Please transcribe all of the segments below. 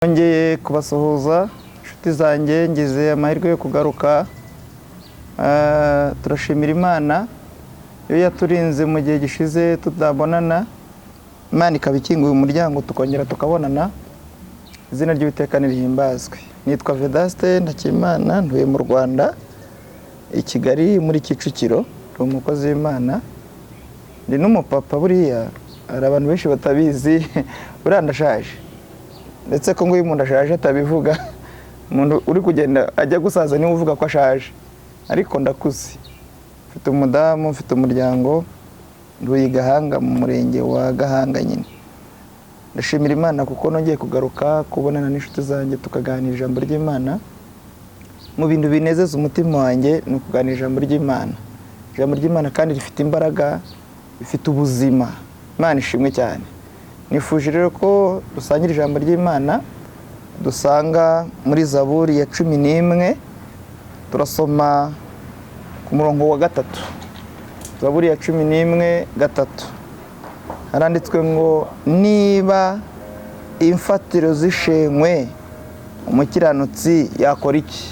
Nongeye kubasuhuza inshuti zanjye ngize amahirwe yo kugaruka. Turashimira Imana iyo yaturinze mu gihe gishize tutabonana. Imana ikaba ikinguye umuryango tukongera tukabonana. Izina ry'Uwiteka nirihimbazwe. Nitwa Vedaste Ndakimana, ntuye mu Rwanda i Kigali muri Kicukiro. Ndi umukozi w'Imana, ndi n'umupapa. Buriya hari abantu benshi batabizi, buriya ndashaje, ndetse ko ngo iyo umuntu ashaje atabivuga. Umuntu uri kugenda ajya gusaza niwe uvuga ko ashaje, ariko ndakuze. Mfite umudamu, mfite umuryango, nduye i Gahanga mu murenge wa Gahanga nyine. Ndashimira Imana kuko nongeye kugaruka kubonana n'inshuti zanjye tukaganira ijambo ry'Imana. Mu bintu binezeza umutima wanjye ni ukuganira ijambo ry'Imana. Ijambo ry'Imana kandi rifite imbaraga, rifite ubuzima. Imana ishimwe cyane. Nifuje rero ko dusangira ijambo ry'Imana dusanga muri Zaburi ya 11. Turasoma ku murongo wa 3. Zaburi ya 11:3 haranditswe ngo niba imfatiro zishenywe umukiranutsi yakora iki?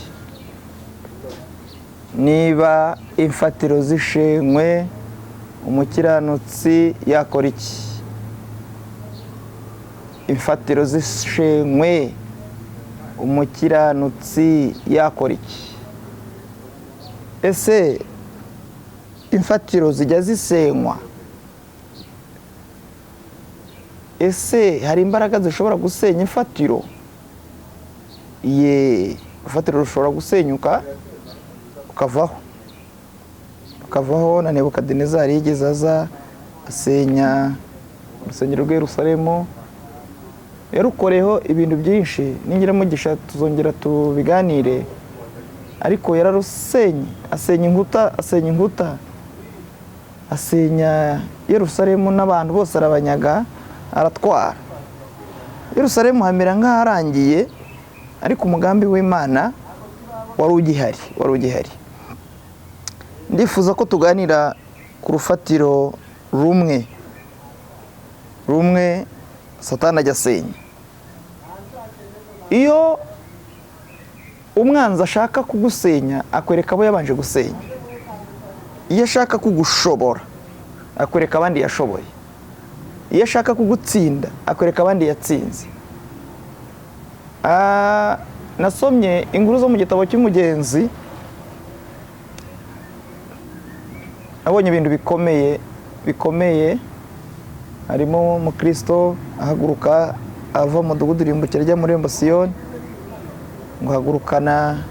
Niba imfatiro zishenywe umukiranutsi yakora iki? Imfatiro zishenywe umukiranutsi yakora iki? Ese imfatiro zijya zisenywa? Ese hari imbaraga zishobora gusenya imfatiro? Urufatiro rushobora gusenyuka ukavaho. Na Nebukadinezari yigeze aza asenya urusengero rw'i Yerusalemu. Yarukoreho ibintu byinshi, ningira mugisha tuzongera tubiganire. Ariko yararusenye, asenya inkuta, asenya Yerusalemu, n'abantu bose arabanyaga, aratwara. Yerusalemu hamera nk'aharangiye, ariko umugambi w'Imana wari ugihari. Ndifuza ko tuganira ku rufatiro rumwe Satani ajya asenya. Iyo umwanzi ashaka kugusenya akwereka abo yabanje gusenya. Iyo ashaka kugushobora akwereka abandi yashoboye. Iyo ashaka kugutsinda akwereka abandi yatsinze. Nasomye inkuru zo mu gitabo cy'Umugenzi, nabonye ibintu bikomeye. Harimo umukristo ahaguruka ava mu mudugudu irimbukira ajya muri Siyoni, ngo hagurukana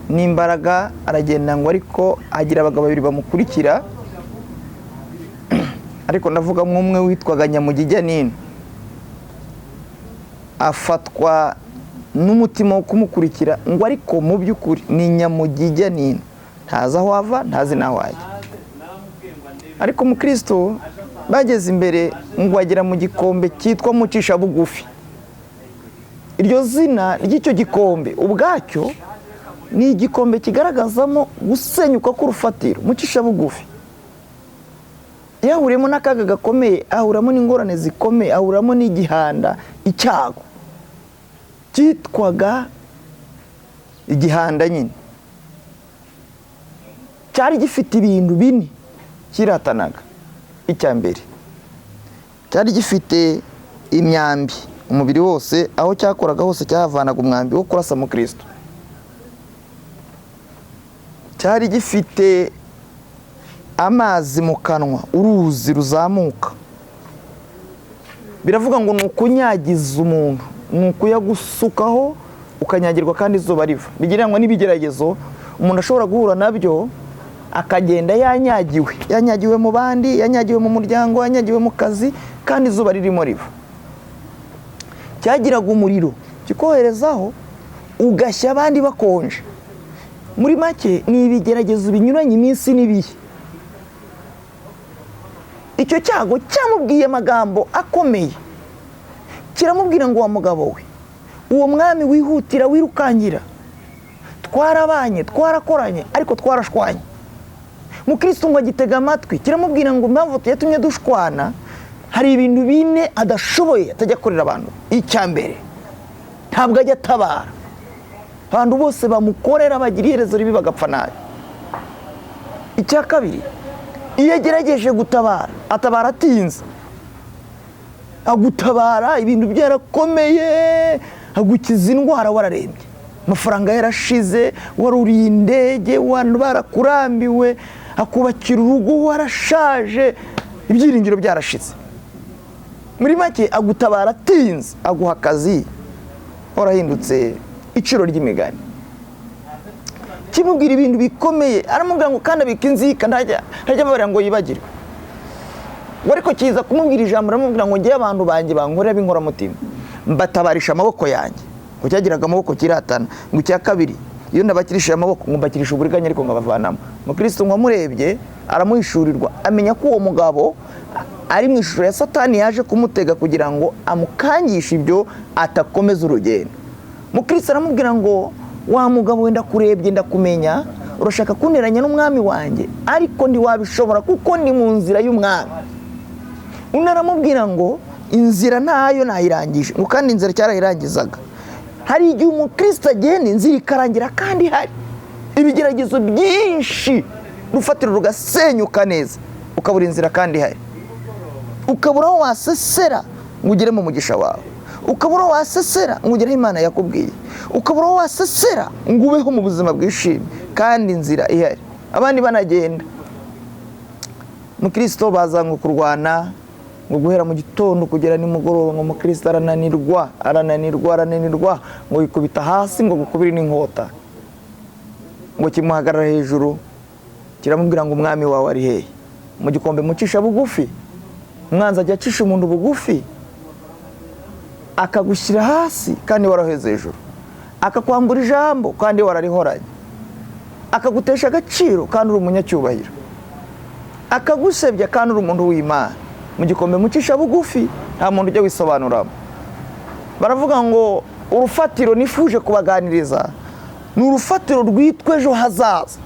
n'imbaraga, aragenda ngo ariko agira abagabo 2 bamukurikira. Ariko ndavuga umwe witwaga Nyamugijya Nino, afatwa n'umutima wo kumukurikira, ngo ariko mu by'ukuri ni Nyamugijya Nino, ntazi aho ava, ntazi n'aho ajya. Ariko umukristo bageze imbere ngo agera mu gikombe cyitwa Mucisha Bugufi. Iryo zina ry'icyo gikombe ubwacyo ni igikombe kigaragazamo gusenyuka k'urufatiro. Mucisha Bugufi yahuriyemo n'akaga gakomeye, ahuramo n'ingorane zikomeye, ahuramo n'igihanda, icyago cyitwaga igihanda nyine. Cyari gifite ibintu 4 kiratanaga. Icya mbere cyari gifite imyambi, umubiri wose aho cyakoraga hose cyahavanaga umwambi wo kurasa mu Kristo. Cyari gifite amazi mu kanwa, uruzi ruzamuka. Biravuga ngo ni ukunyagiza umuntu, ni ukuyagusukaho ukanyagirwa kandi izuba riva. Bigereranywa n'ibigeragezo umuntu ashobora guhura nabyo, akagenda yanyagiwe mu bandi, yanyagiwe mu muryango, yanyagiwe mu kazi, kandi izuba ririmo riva. Cyagiraga umuriro kikoherezaho ugashya abandi bakonje. Muri make ni ibigeragezo binyuranye iminsi n'ibihe. Icyo cyago cyamubwiye amagambo akomeye, kiramubwira ngo wa mugabo we, uwo mwami wihutira wirukangira, twarabanye, twarakoranye, ariko twarashwanye. Mukristo ngo agitega amatwi, kiramubwira ngo impamvu yatumye dushwana hari ibintu 4 adashoboye atajya akorera abantu. Icya mbere ntabwo ajya atabara. Abantu bose bamukorera bagira iherezo ribi bagapfa nabi. Icya kabiri, iyo agerageje gutabara atabara atinze. Agutabara ibintu byarakomeye, agukiza indwara wararembye, amafaranga yarashize, waruriye indege, abantu barakurambiwe, akubakira urugo warashaje, ibyiringiro byarashize. Muri make agutabara atinze, aguha akazi warahindutse iciro ry'imigani. Kimubwira ibintu bikomeye aramubwira ngo kandi abika inzika ntajya ababarira ngo yibagirwe. Ariko kiza kumubwira ijambo aramubwira ngo ngiye abantu banjye bankorera b'inkoramutima mbatabarisha amaboko yanjye, ngo cyagiraga amaboko kiratana. Ngo icya kabiri, iyo ndabakirishije amaboko ngo mbakirisha uburiganya ariko ngabavanamo. Mukristo wamurebye aramuhishurirwa amenya ko uwo mugabo ari mu ishusho ya Satani yaje kumutega kugira ngo amukangishe ibyo atakomeza urugendo. Mukristo aramubwira ngo wa mugabo wenda kurebye ndakumenya, urashaka kunteranya n'umwami wanjye ariko ndi wabishobora kuko ndi mu nzira y'umwami. Unaramubwira ngo inzira ntayo nayirangije, ngo kandi inzira cyarayirangizaga. Hari igihe umukristo agenda inzira ikarangira kandi hari ibigeragezo byinshi, rufatiro rugasenyuka neza, ukabura inzira kandi hari, ukabura aho wasesera ngo ugere mu mugisha wawe, ukabura aho wasesera ngo ugere aho Imana yakubwiye, ukabura aho wasesera ngo ubeho mu buzima bwishimye kandi inzira ihari. Abandi banagenda. Mukristo bazanwe kurwana ngo guhera mu gitondo kugera nimugoroba, ngo mukristo arananirwa ngo yikubita hasi ngo gukubiri n'inkota, ngo kimuhagarara hejuru kiramubwira ngo umwami wawe ari hehe. Mu gikombe mucisha bugufi, umwanzi ajya acisha umuntu bugufi akagushyira hasi kandi waraheze hejuru, akakwambura ijambo kandi wararihoranye, akagutesha agaciro kandi uri umunyacyubahiro, akagusebya kandi uri umuntu w'Imana. Mu gikombe mucisha bugufi nta muntu ujya wisobanuramo. Baravuga ngo urufatiro nifuje kubaganiriza ni urufatiro rwitwa ejo hazaza.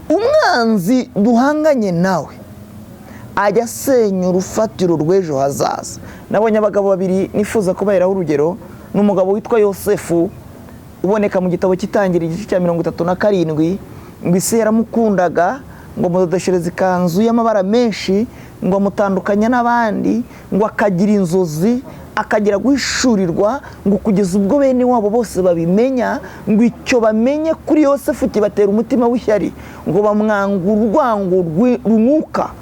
Umwanzi duhanganye nawe ajya asenya urufatiro rw'ejo hazaza. Nabonye abagabo babiri nifuza kubaheraho urugero. N'umugabo witwa Yosefu uboneka mu gitabo cy'Itangiriro igice cya 37, ngo ise yaramukundaga, ngo mudodeshereza ikanzu y'amabara menshi, ngo amutandukanya n'abandi, ngo akagira inzozi, akagira guhishurirwa, ngo kugeza ubwo bene wabo bose babimenya, ngo icyo bamenye kuri Yosefu kibatera umutima w'ishyari, ngo bamwanga urwango rumuka,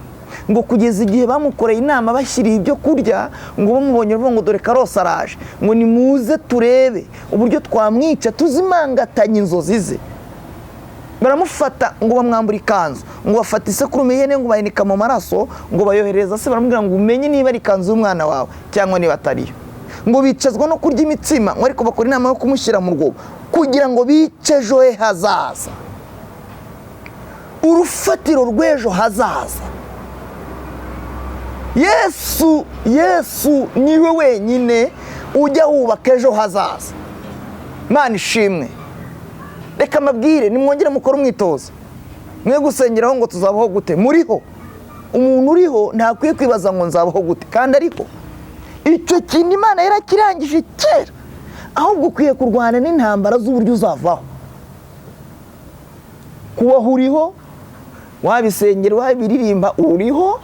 ngo kugeza igihe bamukoreye inama bashyiriye ibyo kurya, ngo bamubonye bavuga ngo dore Karose araje, ngo nimuze turebe uburyo twamwica tuzimangatanya inzozi ze. Baramufata ngo bamwambura ikanzu, ngo bafata isekurume y'ihene ngo bayinika mu maraso, ngo bayohereza se baramubwira ngo umenye niba ari ikanzu y'umwana wawe cyangwa niba atariyo. Ngo bicazwa no kurya imitsima, ngo ariko bakora inama yo kumushyira mu rwobo kugira ngo bice ejo he hazaza. Urufatiro rw'ejo hazaza. Yesu niwe wenyine ujya wubaka ejo hazaza. Imana ishimwe. Reka mabwire nimwongere mukora umwitozo, mwe gusengeraho ngo tuzabaho gute. Muriho, umuntu uriho ntakwiye kwibaza ngo nzabaho gute kandi ariko icyo kintu Imana yarakirangije kera, ahubwo ukwiye kurwana n'intambara z'uburyo uzavaho. Kubaho uriho, wabisengera wabiririmba uriho,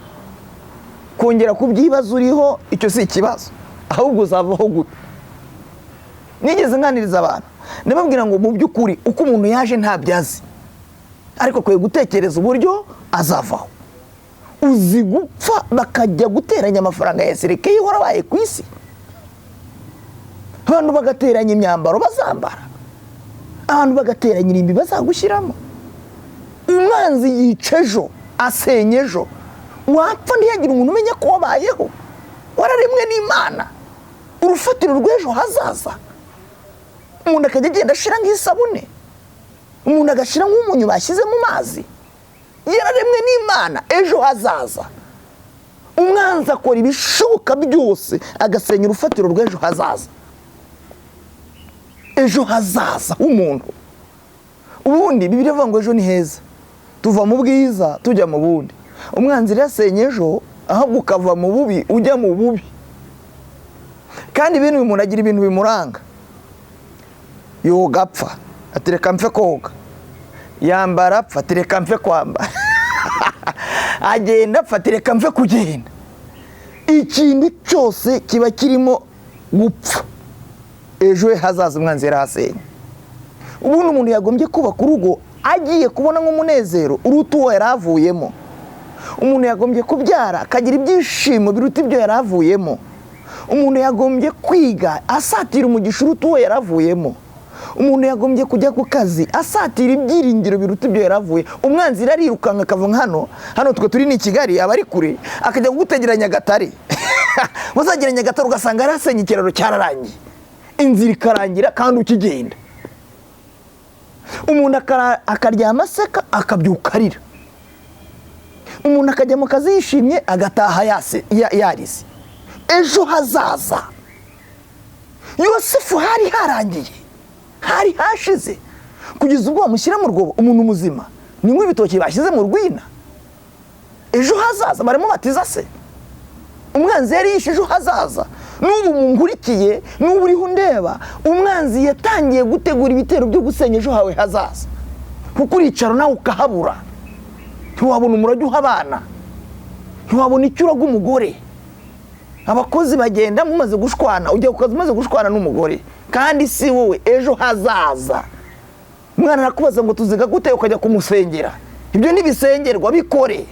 kongera kubyibaza uriho, icyo si ikibazo, ahubwo uzavaho gute. Nigeze nganiriza abantu ndababwira ngo mu by'ukuri uko umuntu yaje ntabyazi, ariko kwiye gutekereza uburyo azavaho. Uzi gupfa bakajya guteranya amafaranga ya Serekeye warabaye ku isi, abantu bagateranya imyambaro bazambara, abantu bagateranya irimbi bazagushyiramo. Umwanzi yica ejo, asenya ejo, wapfa ntiyagira umuntu umenya ko wabayeho, wararemwe n'Imana. Urufatiro rw'ejo hazaza. Umuntu akajya agenda ashira nk'isabune, umuntu agashira nk'umunyu bashyize mu mazi. Yararemwe n'Imana, ejo hazaza. Umwanzi akora ibishoboka byose agasenya urufatiro rw'ejo hazaza. Ejo hazaza h'umuntu. Ubundi Bibiliya ivuga ngo ejo ni heza, tuva mu bwiza tujya mu bundi. Umwanzi yasenye ejo ahubwo ukava mu bubi ujya mu bubi. kandi ibintu umuntu agira ibintu bimuranga. Yoga apfa ati reka mfe koga, yambara apfa ati reka mfe kwambara, agenda apfa ati reka mfe kugenda. Ikintu cyose kiba kirimo gupfa. Ejo hazaza umwanzi yarahasenya. Ubundi umuntu yagombye kubaka urugo agiye kubona nk'umunezero uruta uwo yaravuyemo. Umuntu yagombye kubyara akagira ibyishimo biruta ibyo yaravuyemo. Umuntu yagombye kwiga asatira umugisha uruta uwo yaravuyemo. Umuntu yagombye kujya ku kazi asatira ibyiringiro biruta ibyo yaravuye. Umwanzi rarirukanka akava hano twe turi ni Kigali, abari kure akajya kugutegeranya Nyagatare. Wazagira Nyagatare ugasanga yarasenye ikiraro cyararangiye, inzira ikarangira kandi ukigenda. Umuntu akaryama aseka akabyuka arira. Umuntu akajya mu kazi yishimye agataha yarize. Ejo hazaza Yosefu hari harangiye, hari hashize, kugeza ubwo bamushyira mu rwobo. Umuntu muzima ni nk'ibitoki bashyize mu rwina. Ejo hazaza barimo batiza se. Umwanzi yari yishe ejo hazaza. N'ubu mungurikiye, n'ubu uriho undeba, umwanzi yatangiye gutegura ibitero byo gusenya ejo hawe hazaza. Kuko uricara nawe ukahabura, ntiwabona umurage uha abana, ntiwabona icyo uraga umugore. Abakozi bagenda mumaze gushwana, ujya ku kazi umaze gushwana n'umugore, kandi si wowe ejo hazaza. Umwana arakubaza ngo tuziga gute, ukajya kumusengera. Ibyo nibisengerwa bikore.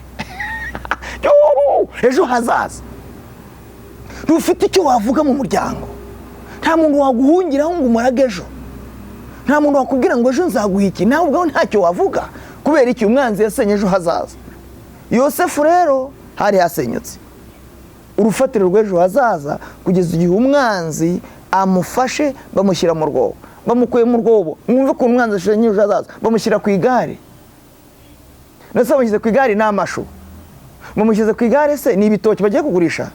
Ejo hazaza ntufite icyo wavuga mu muryango. Nta muntu waguhungiraho ngo umurage ejo. Nta muntu wakubwira ngo ejo nzaguha iki, nawe ubwawe ntacyo wavuga. Kubera iki? Umwanzi yasenye ejo hazaza. Yosefu rero hari hasenyutse urufatiro rw'ejo hazaza, kugeza igihe umwanzi amufashe bamushyira mu rwobo. Bamukuye mu rwobo, mwumve ko umwanzi ashenye ejo hazaza, bamushyira ku igare. Nase bamushyize ku igare n'amashu. Bamushyize ku igare se ni ibitoki bagiye kugurisha.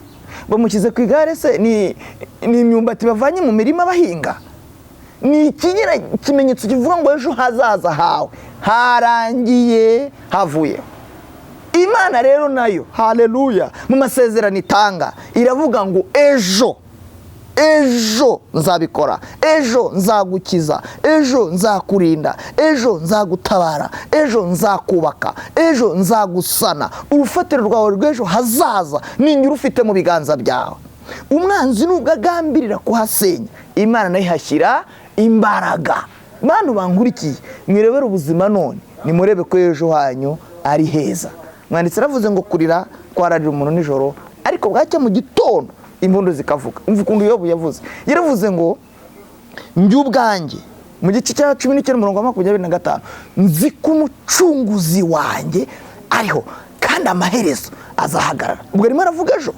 Bamushyize ku igare se ni imyumbati bavanye mu mirima bahinga. Ni ikimenyetso kivuga ngo ejo hazaza hawe harangiye, havuye. Imana rero nayo, haleluya, mu masezerano itanga iravuga ngo ejo nzabikora, ejo nzagukiza, ejo nzakurinda, ejo nzagutabara, ejo nzakubaka, ejo nzagusana. Urufatiro rwawe rw'ejo hazaza ni urufite mu biganza byawe. Umwanzi nubwo agambirira kuhasenya, Imana nayo ihashyira imbaraga. Bantu bankurikiye, mwirebere ubuzima none, nimurebe ko ejo hanyu ari heza. Mwanditse aravuze ngo kurira kwararira umuntu nijoro, ariko bwacya mu gitondo impundu zikavuga. Umva ukuntu Yobu yavuze. Yaravuze ngo njye ubwanjye mu gice cya 19:25 nzi ko umucunguzi wanjye ariho kandi amaherezo azahagarara. Ubwo arimo aravuga ejo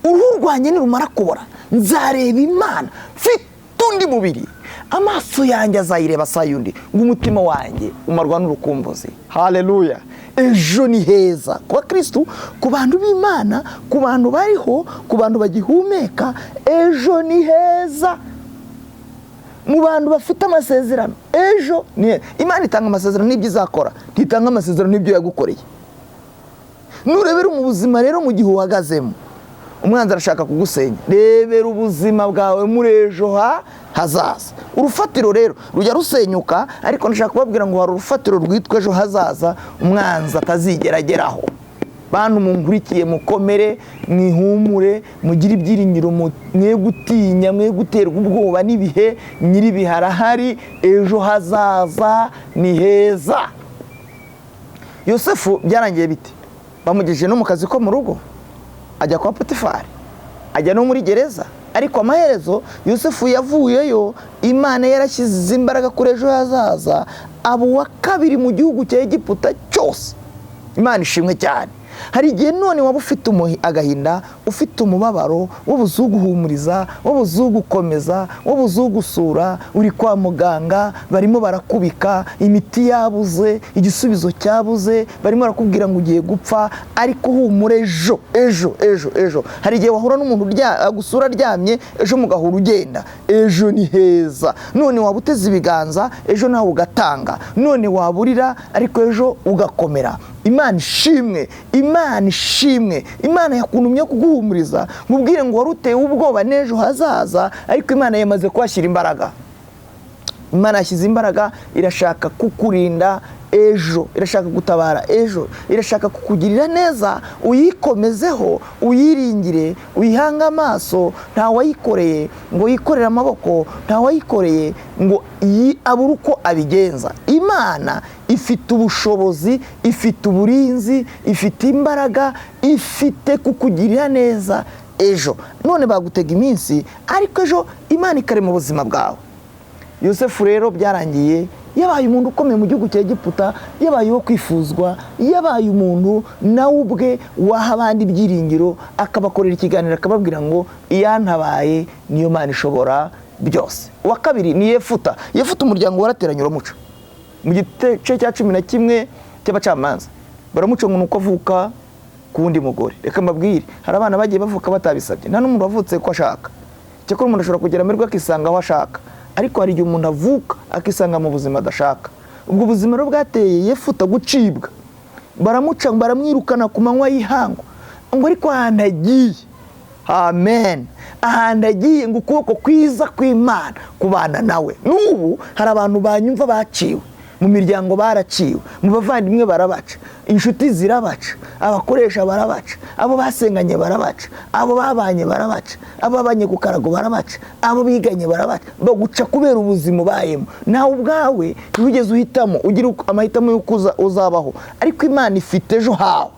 uruhu rwanjye nirumara kubora nzareba Imana mfite undi mubiri, amaso yanjye azayireba sayundi, ngo umutima wanjye umarwa n'urukumbuzi. Haleluya. Ejo ni heza kwa Kristo, ku bantu b'Imana, ku bantu bariho, ku bantu bagihumeka. Ejo ni heza mu bantu bafite amasezerano. Ejo ni Imana itanga amasezerano n'ibyo izakora, ntitanga amasezerano n'ibyo yagukoreye. Nurebera mu buzima rero mu gihe uhagazemo, umwanzi arashaka kugusenya. Rebera ubuzima bwawe muri ejo hazaza. Urufatiro rero rujya rusenyuka, ariko nashaka kubabwira ngo hari urufatiro rwitwa ejo hazaza umwanzi atazigerageraho. Bantu munkurikiye, mukomere, mwihumure, mugire ibyiringiro, mwe gutinya, mwe guterwa ubwoba n'ibihe. Nyiribihe arahari, ejo hazaza ni heza. Yosefu byarangiye bite? Bamugejeje no mu kazi ko mu rugo, ajya kwa Potifari, ajya no muri gereza. Ariko amaherezo Yosefu yavuyeyo, Imana yarashyize imbaraga kuri ejo hazaza, aba uwa kabiri mu gihugu cya Egiputa cyose. Imana ishimwe cyane. Hari igihe none waba ufite agahinda, ufite umubabaro, wabuze uguhumuriza, wabuze ugukomeza, wabuze ugusura, uri kwa muganga, barimo barakubika, imiti yabuze, igisubizo cyabuze, barimo barakubwira ngo ugiye gupfa, ariko humure ejo. Hari igihe wahura n'umuntu agusura aryamye, ejo mugahura ugenda. Ejo ni heza. None waba uteze ibiganza, ejo nawe ugatanga. None waburira, ariko ejo ugakomera. Imana ishimwe, Imana ishimwe. Imana yakuntumye kuguha kuguhumuriza nkubwire ngo wari utewe ubwoba n'ejo hazaza, ariko Imana yamaze kuhashyira imbaraga. Imana yashyize imbaraga, irashaka kukurinda ejo, irashaka gutabara ejo, irashaka kukugirira neza. Uyikomezeho, uyiringire, uyihange amaso. Nta wayikoreye ngo yikorere amaboko, nta wayikoreye ngo abure uko abigenza. Imana ifite ubushobozi, ifite uburinzi, ifite imbaraga, ifite kukugirira neza ejo. None bagutega iminsi, ariko ejo Imana ikarema ubuzima bwawe. Yosefu rero byarangiye yabaye umuntu ukomeye mu gihugu cya Egiputa, yabaye uwo kwifuzwa, yabaye umuntu nawe ubwe waha abandi ibyiringiro, akabakorera ikiganiro akababwira ngo iyantabaye niyo Mana ishobora byose. Uwa kabiri ni Yefuta. Yefuta umuryango warateranye uramuca. Mu gice cya 11 cy'abacamanza baramuca ngo nuko avuka ku wundi mugore. Reka mbabwire, hari abana bagiye bavuka batabisabye, nta n'umuntu wavutse ko ashaka. Cyakora umuntu ashobora kugera amerwe akisanga aho ashaka, ariko hari igihe umuntu avuka akisanga mu buzima adashaka. Ubwo buzima rero bwateye Yefuta gucibwa, baramuca baramwirukana ku manywa y'ihangu, ngo ariko ahantu agiye, amen, ahantu agiye ngo ukuboko kwiza kw'Imana kubana nawe. N'ubu hari abantu banyumva baciwe, mu miryango baraciwe, mu bavandimwe barabaca, inshuti zirabaca, abakoresha barabaca, abo basenganye barabaca, abo babanye barabaca, abo babanye ku karago barabaca, abo biganye barabaca, baguca kubera ubuzima ubayemo. Nawe ubwawe ntibigeze uhitamo, ugira amahitamo y'uko uzabaho, ariko Imana ifite ejo hawe.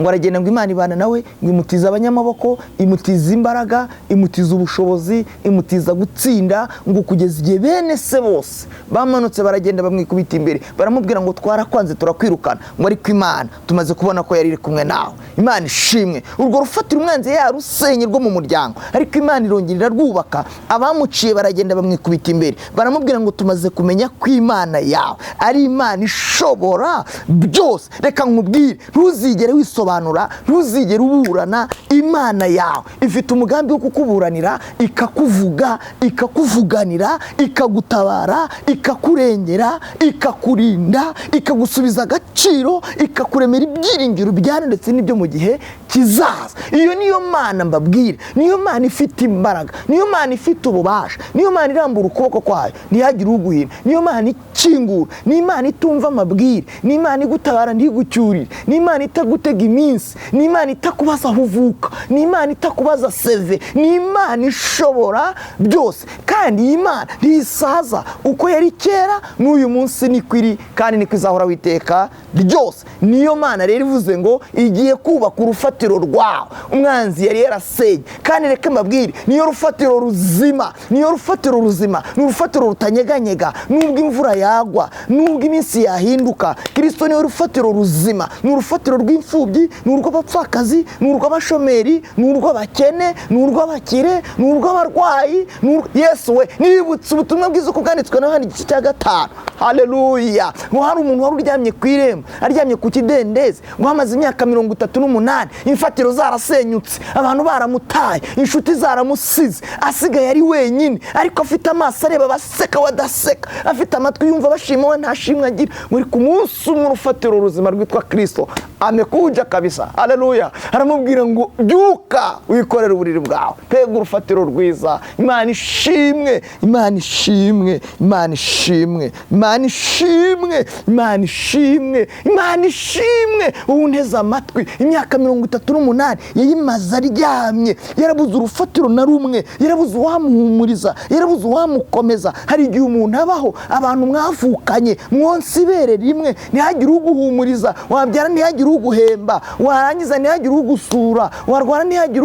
Ngo aragenda ngo Imana ibana nawe, ngo imutiza abanyamaboko, imutiza imbaraga, imutiza ubushobozi, imutiza gutsinda, ngo kugeza igihe bene se bose bamanutse baragenda bamwikubita imbere, baramubwira ngo twarakwanze turakwirukana, ngo ariko Imana tumaze kubona ko yari iri kumwe nawe. Imana ishimwe. Urwo rufatira umwanzi yarusenye rwo mu muryango, ariko Imana irongera irarwubaka. Abamuciye baragenda bamwikubita imbere, baramubwira ngo tumaze kumenya ko Imana yawe ari Imana ishobora byose. Reka nkubwire, ntuzigere wisobanura, ntuzigere uburana. Imana yawe ifite umugambi wo kukuburanira, ikakuvuga, ikakuvuganira, ikagutabara, ikakurengera, ikakurinda, ikagusubiza agaciro, ikakuremera ibyiringiro byane ndetse n'ibyo mu gihe kizaza. Iyo niyo Mana mbabwira, niyo Mana ifite imbaraga, niyo Mana ifite ububasha, niyo Mana irambura ukuboko kwayo ntihagire uguhina, niyo Mana ikingura, ni Imana itumva amabwire, ni Imana igutabara ntigucyurire, ni Imana itagutega iminsi, ni Imana itakubaza aho uvuka, ni Imana itakubaza seve, ni Imana ishobora byose. Kandi iyi Mana ntisaza, uko yari kera n'uyu munsi niko iri, kandi niko izahora witeka ryose. Niyo Mana rero ivuze ngo igiye kubaka urufatiro rwawe umwanzi yari yarasenye. Kandi reka mbabwire, niyo rufatiro ruzima, niyo rufatiro ruzima, ni urufatiro rutanyeganyega nubwo imvura yagwa, nubwo iminsi yahinduka. Kristo niyo rufatiro ruzima, ni urufatiro rw'imfubyi, ni urw'abapfakazi, ni urw'abashomeri, ni urw'abakene, ni urw'abakire, ni urw'abarwayi. Yesu we, nibutse ubutumwa bwiza uko bwanditswe na Yohana igice cya 5. Haleluya. Ngo hari umuntu wari uryamye ku irembo, aryamye ku kidendezi, ngo hamaze imyaka 38, imfatiro zarasenyutse, abantu baramutaye, inshuti zaramusize, asigaye ari wenyine, ariko afite amaso areba baseka wadaseka, afite amatwi yumva bashima we ntashimwe agira. Muri ku munsi umwe urufatiro ruzima rwitwa Kristo amekuja kabisa. Haleluya. Aramubwira ngo byuka wikorera uburiri bwawe, pega urufatiro rwiza. Imana ishimwe, Imana ishimwe, Imana ishimwe, Imana ishimwe, Imana ishimwe, Imana ishimwe. Unteze amatwi, imyaka 38 yayimaze aryamye, yarabuze urufatiro na rumwe, yarabuze uwamuhumuriza, yarabuze uwamukomeza. Hari igihe umuntu abaho, abantu mwavukanye mwonse ibere rimwe, ntihagire uguhumuriza, wabyara ntihagire uguhemba, warangiza ntihagire ugusura, warwara ntihagire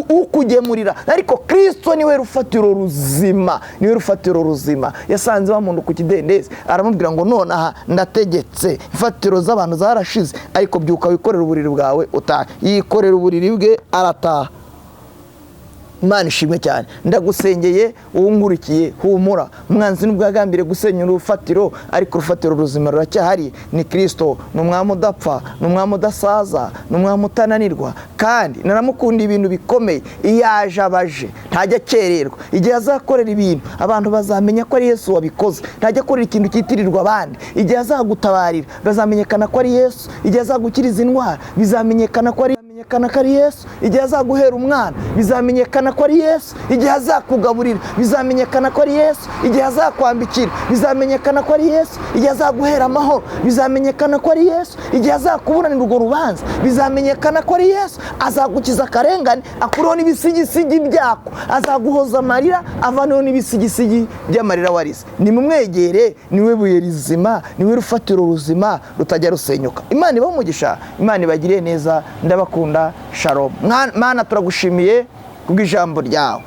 ukugemurira. Ariko Kristo niwe rufatiro ruzima, niwe rufatiro ruzima. Yasanze wa muntu ku kidendezi, aramubwira ngo nonaha ndategetse, imfatiro z'abantu zarashize, ariko byuka wikorera uburiri bwawe utaha. Yikorera uburiri bwe arataha. Imana ishimwe cyane. Ndagusengeye uwungurikiye, humura. Umwanzi n'ubwagambire gusenya urufatiro, ariko urufatiro ruzima ruracyahari, ni Kristo. Ni umwami udapfa, ni umwami udasaza, ni umwami utananirwa. Kandi naramukunda ibintu bikomeye. Iyo aje abaje ntajya akererwa. Igihe azakorera ibintu abantu bazamenya ko ari Yesu wabikoze, ntajya akorera ikintu cyitirirwa abandi. Igihe azagutabarira bazamenyekana ko ari Yesu. Igihe azagukiriza indwara bizamenyekana ko ari bizamenyekana ko ari Yesu igihe azaguhera umwana, bizamenyekana ko ari Yesu igihe azakugaburira, bizamenyekana ko ari Yesu igihe azakwambikira, bizamenyekana ko ari Yesu igihe azaguhera amahoro, bizamenyekana ko ari Yesu igihe azakuburanira urwo rubanza, bizamenyekana ko ari Yesu azagukiza akarengane, akureho n'ibisigisigi byako, azaguhoza amarira avaneho n'ibisigisigi by'amarira warize. Nimumwegere, niwe buye rizima, niwe rufatiro ruzima rutajya rusenyuka. Imana ibahe umugisha, Imana ibagiriye neza, ndabakunda. Shalom. Mana turagushimiye kubw'ijambo ryawe.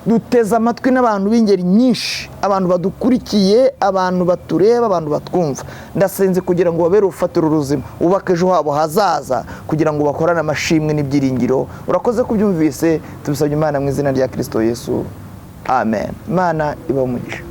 Duteze amatwi n'abantu b'ingeri nyinshi, abantu badukurikiye, abantu batureba, abantu batwumva. Ndasenze kugira ngo babere urufatiro ruzima, ubake ejo habo hazaza, kugira ngo bakorane amashimwe n'ibyiringiro. Urakoze kubyumvise, tubisabye Imana mu izina rya Kristo Yesu. Amen. Imana ibahe umugisha.